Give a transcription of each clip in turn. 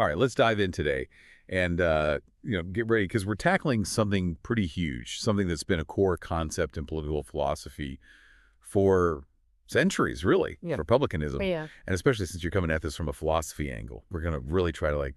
All right, let's dive in today and get ready because we're tackling something pretty huge, something that's been a core concept in political philosophy for centuries, really, Yeah. republicanism. Yeah. And especially since you're coming at this from a philosophy angle, we're going to really try to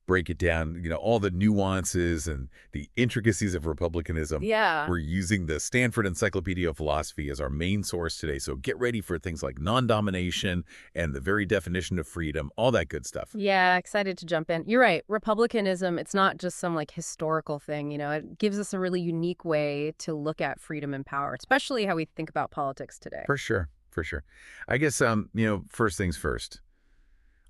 break it down, all the nuances and the intricacies of republicanism. Yeah. We're using the Stanford Encyclopedia of Philosophy as our main source today. So get ready for things like non-domination and the very definition of freedom, all that good stuff. Yeah, excited to jump in. You're right. Republicanism, it's not just some historical thing, it gives us a really unique way to look at freedom and power, especially how we think about politics today. For sure, for sure. I guess, first things first.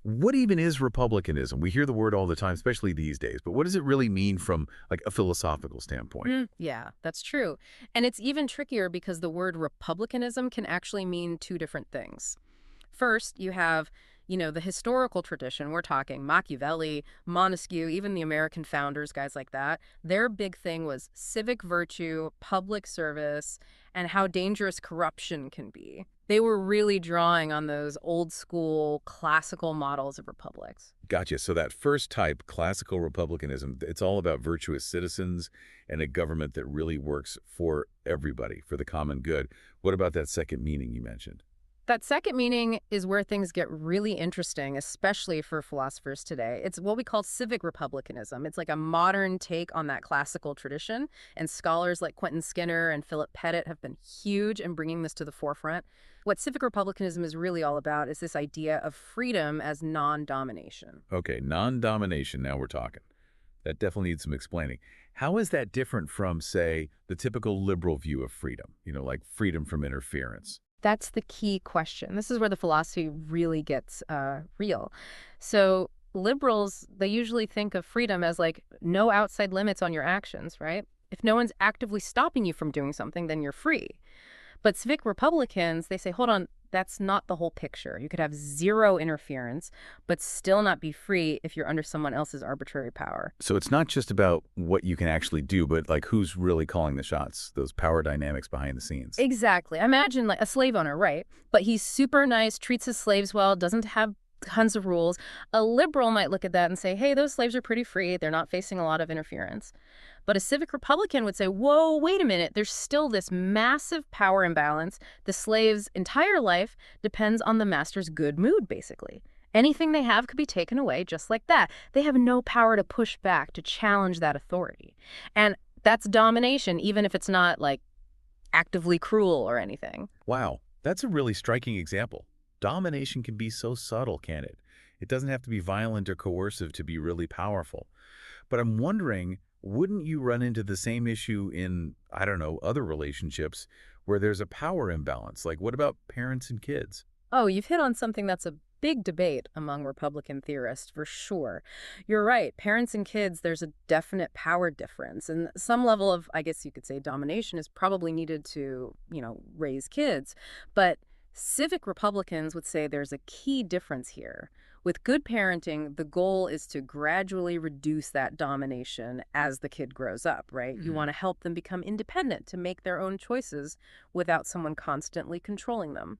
What even is republicanism? We hear the word all the time, especially these days, but what does it really mean from a philosophical standpoint? Yeah, that's true. And it's even trickier because the word republicanism can actually mean two different things. First, you have, the historical tradition. We're talking Machiavelli, Montesquieu, even the American founders, guys like that. Their big thing was civic virtue, public service, and how dangerous corruption can be. They were really drawing on those old school classical models of republics. Gotcha. So that first type, classical republicanism, it's all about virtuous citizens and a government that really works for everybody, for the common good. What about that second meaning you mentioned? That second meaning is where things get really interesting, especially for philosophers today. It's what we call civic republicanism. It's like a modern take on that classical tradition, and scholars like Quentin Skinner and Philip Pettit have been huge in bringing this to the forefront. What civic republicanism is really all about is this idea of freedom as non-domination. Okay, non-domination, now we're talking. That definitely needs some explaining. How is that different from, say, the typical liberal view of freedom, like freedom from interference? That's the key question. This is where the philosophy really gets real. So liberals, they usually think of freedom as no outside limits on your actions, right? If no one's actively stopping you from doing something, then you're free. But civic Republicans, they say, hold on, that's not the whole picture. You could have zero interference, but still not be free if you're under someone else's arbitrary power. So it's not just about what you can actually do, but who's really calling the shots, those power dynamics behind the scenes. Exactly. Imagine a slave owner, right? But he's super nice, treats his slaves well, doesn't have tons of rules. A liberal might look at that and say, hey, those slaves are pretty free. They're not facing a lot of interference. But a civic Republican would say, whoa, wait a minute. There's still this massive power imbalance. The slave's entire life depends on the master's good mood, basically. Anything they have could be taken away just like that. They have no power to push back, to challenge that authority. And that's domination, even if it's not actively cruel or anything. Wow, that's a really striking example. Domination can be so subtle, can't it? It doesn't have to be violent or coercive to be really powerful. But I'm wondering, wouldn't you run into the same issue in, I don't know, other relationships where there's a power imbalance? What about parents and kids? Oh, you've hit on something that's a big debate among Republican theorists, for sure. You're right. Parents and kids, there's a definite power difference. And some level of, I guess you could say, domination is probably needed to, raise kids. But civic Republicans would say there's a key difference here. With good parenting, the goal is to gradually reduce that domination as the kid grows up, right? You want to help them become independent, to make their own choices without someone constantly controlling them.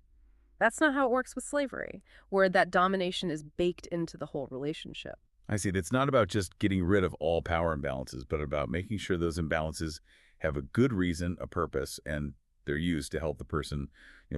That's not how it works with slavery, where that domination is baked into the whole relationship. I see. It's not about just getting rid of all power imbalances, but about making sure those imbalances have a good reason, a purpose, and they're used to help the person,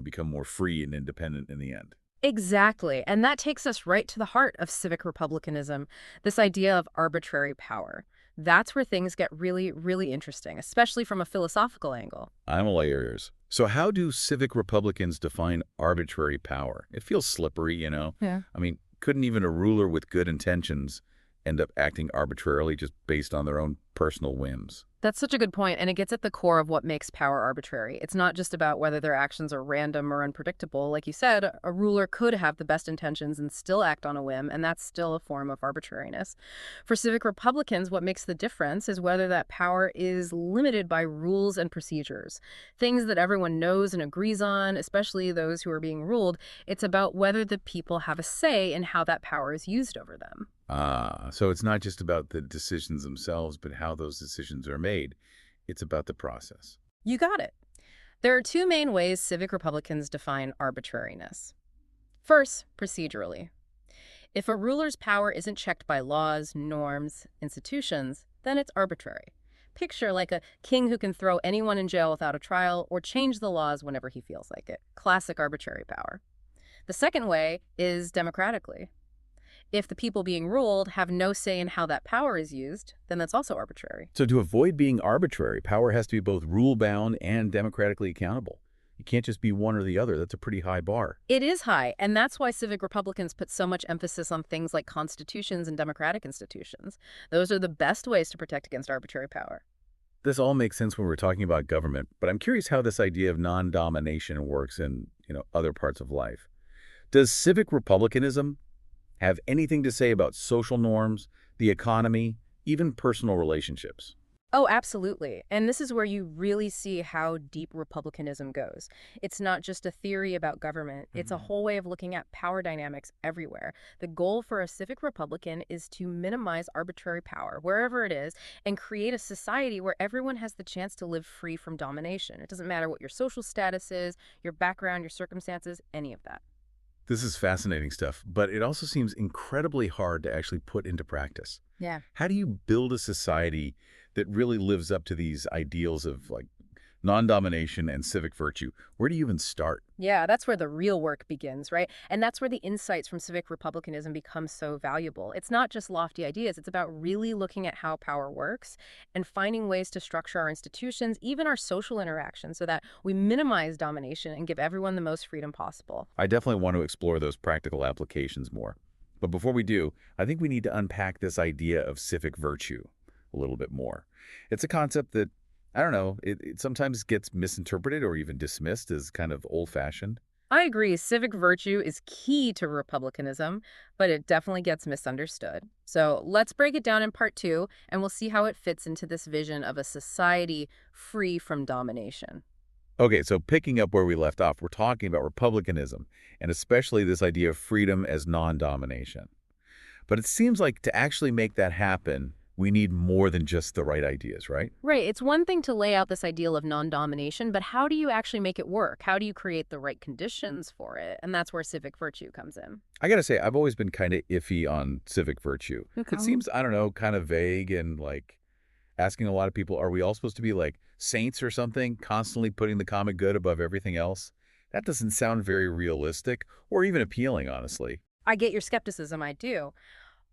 become more free and independent in the end. Exactly. And that takes us right to the heart of civic republicanism, this idea of arbitrary power. That's where things get really, really interesting, especially from a philosophical angle. I'm all ears. So how do civic Republicans define arbitrary power? It feels slippery. Yeah. I mean, couldn't even a ruler with good intentions end up acting arbitrarily just based on their own personal whims? That's such a good point, and it gets at the core of what makes power arbitrary. It's not just about whether their actions are random or unpredictable. Like you said, a ruler could have the best intentions and still act on a whim, and that's still a form of arbitrariness. For civic Republicans, what makes the difference is whether that power is limited by rules and procedures, things that everyone knows and agrees on, especially those who are being ruled. It's about whether the people have a say in how that power is used over them. So it's not just about the decisions themselves, but how those decisions are made. It's about the process. You got it. There are two main ways civic Republicans define arbitrariness. First, procedurally. If a ruler's power isn't checked by laws, norms, institutions, then it's arbitrary. Picture like a king who can throw anyone in jail without a trial or change the laws whenever he feels like it. Classic arbitrary power. The second way is democratically. If the people being ruled have no say in how that power is used, then that's also arbitrary. So to avoid being arbitrary, power has to be both rule-bound and democratically accountable. You can't just be one or the other. That's a pretty high bar. It is high, and that's why civic republicans put so much emphasis on things like constitutions and democratic institutions. Those are the best ways to protect against arbitrary power. This all makes sense when we're talking about government, but I'm curious how this idea of non-domination works in, other parts of life. Does civic republicanism have anything to say about social norms, the economy, even personal relationships? Oh, absolutely. And this is where you really see how deep republicanism goes. It's not just a theory about government, it's a whole way of looking at power dynamics everywhere. The goal for a civic republican is to minimize arbitrary power, wherever it is, and create a society where everyone has the chance to live free from domination. It doesn't matter what your social status is, your background, your circumstances, any of that. This is fascinating stuff, but it also seems incredibly hard to actually put into practice. Yeah. How do you build a society that really lives up to these ideals of like non-domination and civic virtue? Where do you even start? Yeah, that's where the real work begins, right? And that's where the insights from civic republicanism become so valuable. It's not just lofty ideas, it's about really looking at how power works and finding ways to structure our institutions, even our social interactions, so that we minimize domination and give everyone the most freedom possible. I definitely want to explore those practical applications more. But before we do, I think we need to unpack this idea of civic virtue a little bit more. It's a concept that, I don't know, it sometimes gets misinterpreted or even dismissed as kind of old-fashioned. I agree, civic virtue is key to republicanism, but it definitely gets misunderstood. So let's break it down in part two, and we'll see how it fits into this vision of a society free from domination. Okay, so picking up where we left off, we're talking about republicanism, and especially this idea of freedom as non-domination. But it seems like to actually make that happen, we need more than just the right ideas, right? Right. It's one thing to lay out this ideal of non-domination, but how do you actually make it work? How do you create the right conditions for it? And that's where civic virtue comes in. I gotta say, I've always been kind of iffy on civic virtue. Okay. It seems, I don't know, kind of vague and like asking a lot of people, are we all supposed to be like saints or something, constantly putting the common good above everything else? That doesn't sound very realistic or even appealing, honestly. I get your skepticism, I do.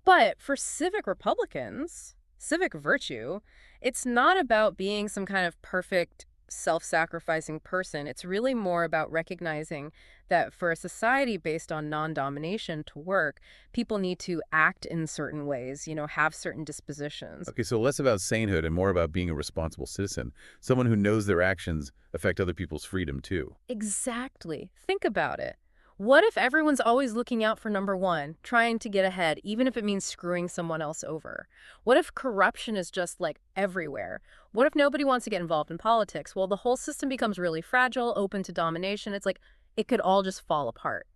But for civic Republicans, civic virtue, it's not about being some kind of perfect, self-sacrificing person. It's really more about recognizing that for a society based on non-domination to work, people need to act in certain ways, have certain dispositions. Okay, so less about sainthood and more about being a responsible citizen, someone who knows their actions affect other people's freedom too. Exactly. Think about it. What if everyone's always looking out for number one, trying to get ahead, even if it means screwing someone else over? What if corruption is just like everywhere? What if nobody wants to get involved in politics? Well, the whole system becomes really fragile, open to domination. It's like it could all just fall apart.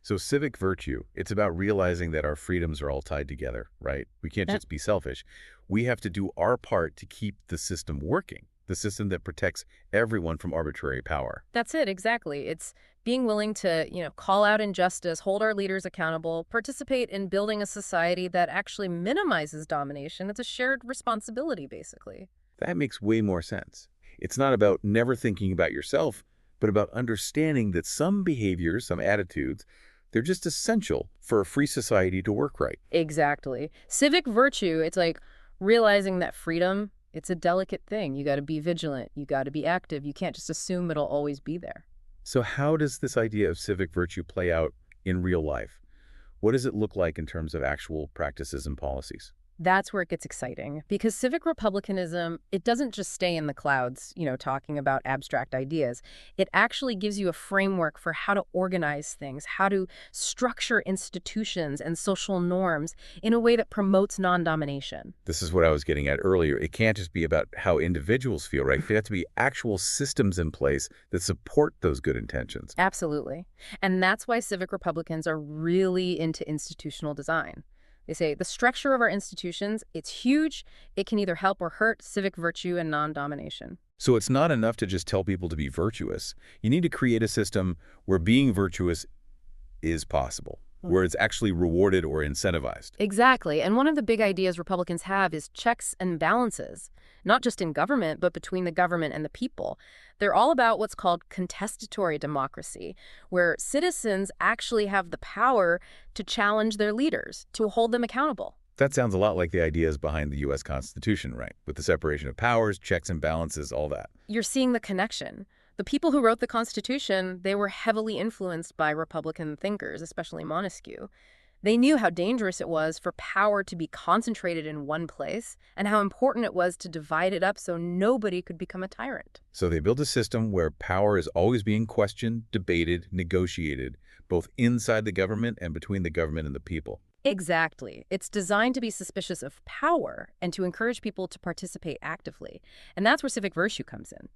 So civic virtue, it's about realizing that our freedoms are all tied together, right? We can't That- just be selfish. We have to do our part to keep the system working, the system that protects everyone from arbitrary power. That's it, exactly. It's being willing to, call out injustice, hold our leaders accountable, participate in building a society that actually minimizes domination. It's a shared responsibility, basically. That makes way more sense. It's not about never thinking about yourself, but about understanding that some behaviors, some attitudes, they're just essential for a free society to work right. Exactly. Civic virtue, it's like realizing that freedom, it's a delicate thing. You got to be vigilant. You got to be active. You can't just assume it'll always be there. So how does this idea of civic virtue play out in real life? What does it look like in terms of actual practices and policies? That's where it gets exciting because civic republicanism, it doesn't just stay in the clouds, talking about abstract ideas. It actually gives you a framework for how to organize things, how to structure institutions and social norms in a way that promotes non-domination. This is what I was getting at earlier. It can't just be about how individuals feel, right? There have to be actual systems in place that support those good intentions. Absolutely. And that's why civic republicans are really into institutional design. They say the structure of our institutions, it's huge. It can either help or hurt civic virtue and non-domination. So it's not enough to just tell people to be virtuous. You need to create a system where being virtuous is possible. where it's actually rewarded or incentivized. Exactly. And one of the big ideas Republicans have is checks and balances, not just in government, but between the government and the people. They're all about what's called contestatory democracy, where citizens actually have the power to challenge their leaders, to hold them accountable. That sounds a lot like the ideas behind the U.S. Constitution, right? With the separation of powers, checks and balances, all that. You're seeing the connection. The people who wrote the Constitution, they were heavily influenced by Republican thinkers, especially Montesquieu. They knew how dangerous it was for power to be concentrated in one place and how important it was to divide it up so nobody could become a tyrant. So they built a system where power is always being questioned, debated, negotiated, both inside the government and between the government and the people. Exactly. It's designed to be suspicious of power and to encourage people to participate actively. And that's where civic virtue comes in.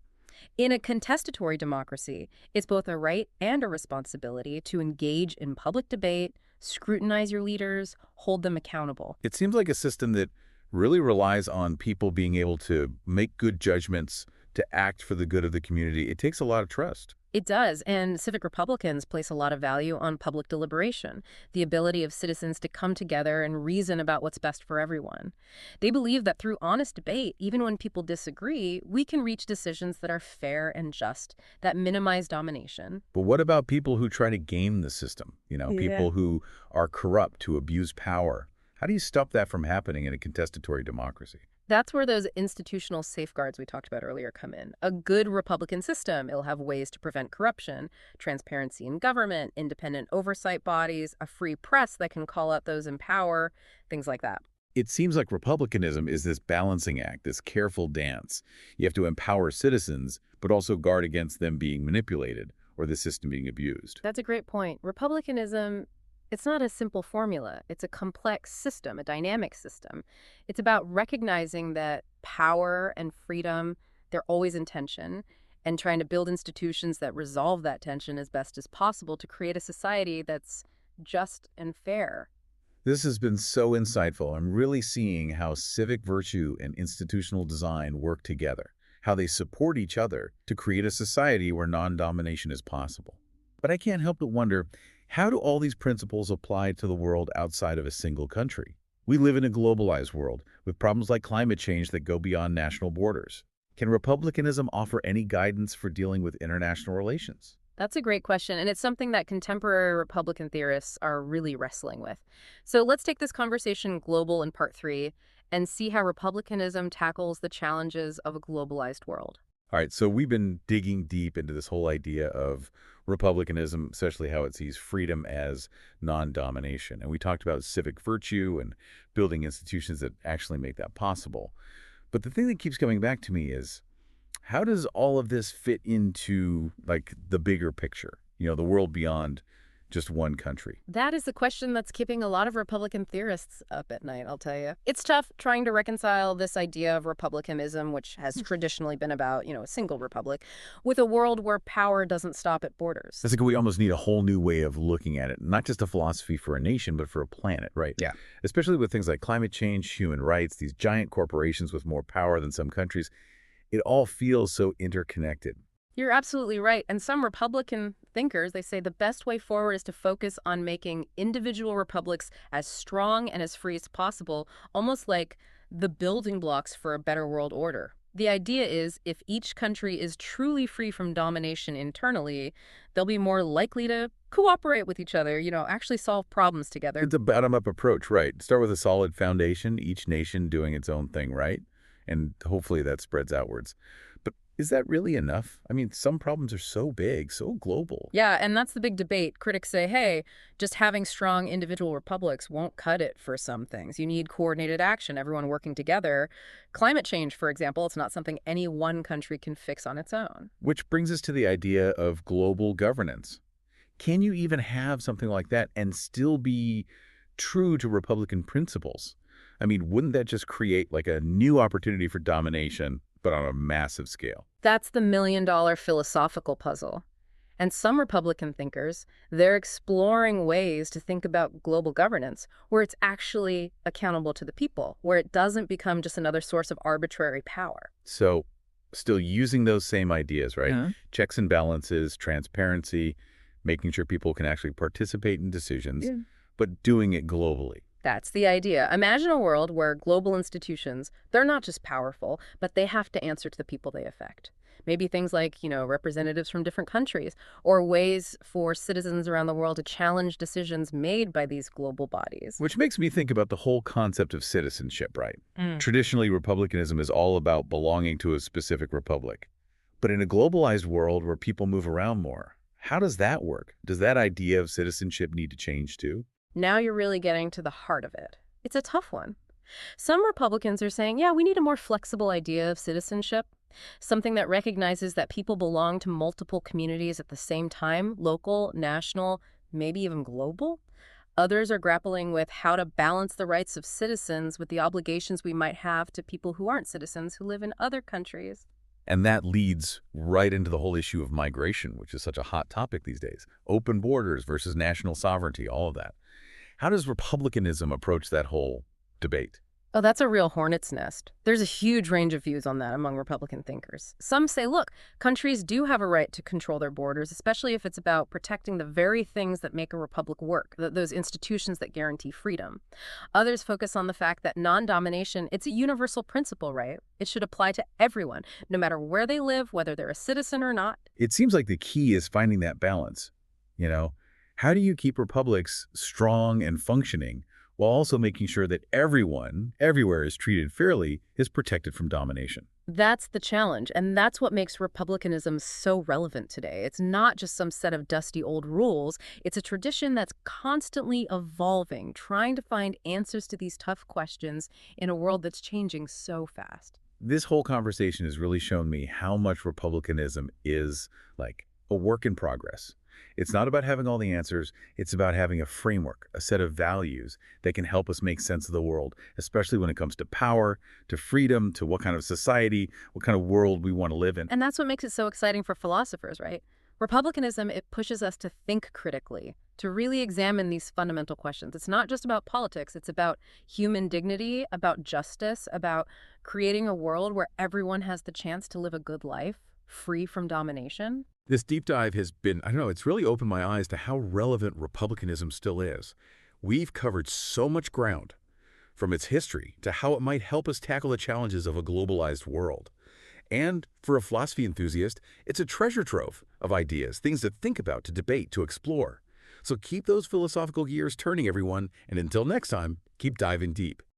In a contestatory democracy, it's both a right and a responsibility to engage in public debate, scrutinize your leaders, hold them accountable. It seems like a system that really relies on people being able to make good judgments, to act for the good of the community. It takes a lot of trust. It does, and civic Republicans place a lot of value on public deliberation, the ability of citizens to come together and reason about what's best for everyone. They believe that through honest debate, even when people disagree, we can reach decisions that are fair and just, that minimize domination. But what about people who try to game the system? Yeah. People who are corrupt, who abuse power. How do you stop that from happening in a contestatory democracy? That's where those institutional safeguards we talked about earlier come in. A good Republican system, it'll have ways to prevent corruption, transparency in government, independent oversight bodies, a free press that can call out those in power, things like that. It seems like republicanism is this balancing act, this careful dance. You have to empower citizens, but also guard against them being manipulated or the system being abused. That's a great point. Republicanism, it's not a simple formula. It's a complex system, a dynamic system. It's about recognizing that power and freedom, they're always in tension, and trying to build institutions that resolve that tension as best as possible to create a society that's just and fair. This has been so insightful. I'm really seeing how civic virtue and institutional design work together, how they support each other to create a society where non-domination is possible. But I can't help but wonder, how do all these principles apply to the world outside of a single country? We live in a globalized world with problems like climate change that go beyond national borders. Can republicanism offer any guidance for dealing with international relations? That's a great question, and it's something that contemporary Republican theorists are really wrestling with. So let's take this conversation global in part 3 and see how republicanism tackles the challenges of a globalized world. All right, so we've been digging deep into this whole idea of republicanism, especially how it sees freedom as non-domination. And we talked about civic virtue and building institutions that actually make that possible. But the thing that keeps coming back to me is, how does all of this fit into, like, the bigger picture, the world beyond just one country? That is the question that's keeping a lot of Republican theorists up at night, I'll tell you. It's tough trying to reconcile this idea of republicanism, which has traditionally been about, a single republic, with a world where power doesn't stop at borders. It's like we almost need a whole new way of looking at it, not just a philosophy for a nation, but for a planet, right? Yeah. Especially with things like climate change, human rights, these giant corporations with more power than some countries. It all feels so interconnected. You're absolutely right. And some Republican thinkers, they say the best way forward is to focus on making individual republics as strong and as free as possible, almost like the building blocks for a better world order. The idea is if each country is truly free from domination internally, they'll be more likely to cooperate with each other, actually solve problems together. It's a bottom-up approach, right? Start with a solid foundation, each nation doing its own thing, right? And hopefully that spreads outwards. But is that really enough? I mean, some problems are so big, so global. Yeah, and that's the big debate. Critics say, hey, just having strong individual republics won't cut it for some things. You need coordinated action, everyone working together. Climate change, for example, it's not something any one country can fix on its own. Which brings us to the idea of global governance. Can you even have something like that and still be true to Republican principles? I mean, wouldn't that just create like a new opportunity for domination, but on a massive scale? That's the million-dollar philosophical puzzle. And some Republican thinkers, they're exploring ways to think about global governance where it's actually accountable to the people, where it doesn't become just another source of arbitrary power. So still using those same ideas, right? Yeah. Checks and balances, transparency, making sure people can actually participate in decisions, Yeah. but doing it globally. That's the idea. Imagine a world where global institutions, they're not just powerful, but they have to answer to the people they affect. Maybe things like, representatives from different countries, or ways for citizens around the world to challenge decisions made by these global bodies. Which makes me think about the whole concept of citizenship, right? Mm. Traditionally, republicanism is all about belonging to a specific republic. But in a globalized world where people move around more, how does that work? Does that idea of citizenship need to change too? Now you're really getting to the heart of it. It's a tough one. Some Republicans are saying, yeah, we need a more flexible idea of citizenship, something that recognizes that people belong to multiple communities at the same time, local, national, maybe even global. Others are grappling with how to balance the rights of citizens with the obligations we might have to people who aren't citizens who live in other countries. And that leads right into the whole issue of migration, which is such a hot topic these days. Open borders versus national sovereignty, all of that. How does republicanism approach that whole debate? Oh, that's a real hornet's nest. There's a huge range of views on that among Republican thinkers. Some say, look, countries do have a right to control their borders, especially if it's about protecting the very things that make a republic work, those institutions that guarantee freedom. Others focus on the fact that non-domination, it's a universal principle, right? It should apply to everyone, no matter where they live, whether they're a citizen or not. It seems like the key is finding that balance. You know, how do you keep republics strong and functioning while also making sure that everyone, everywhere is treated fairly, is protected from domination? That's the challenge, and that's what makes republicanism so relevant today. It's not just some set of dusty old rules. It's a tradition that's constantly evolving, trying to find answers to these tough questions in a world that's changing so fast. This whole conversation has really shown me how much republicanism is like a work in progress. It's not about having all the answers. It's about having a framework, a set of values that can help us make sense of the world, especially when it comes to power, to freedom, to what kind of society, what kind of world we want to live in. And that's what makes it so exciting for philosophers, right? Republicanism, it pushes us to think critically, to really examine these fundamental questions. It's not just about politics. It's about human dignity, about justice, about creating a world where everyone has the chance to live a good life, free from domination. This deep dive has been, I don't know, it's really opened my eyes to how relevant republicanism still is. We've covered so much ground, from its history to how it might help us tackle the challenges of a globalized world. And for a philosophy enthusiast, it's a treasure trove of ideas, things to think about, to debate, to explore. So keep those philosophical gears turning, everyone, and until next time, keep diving deep.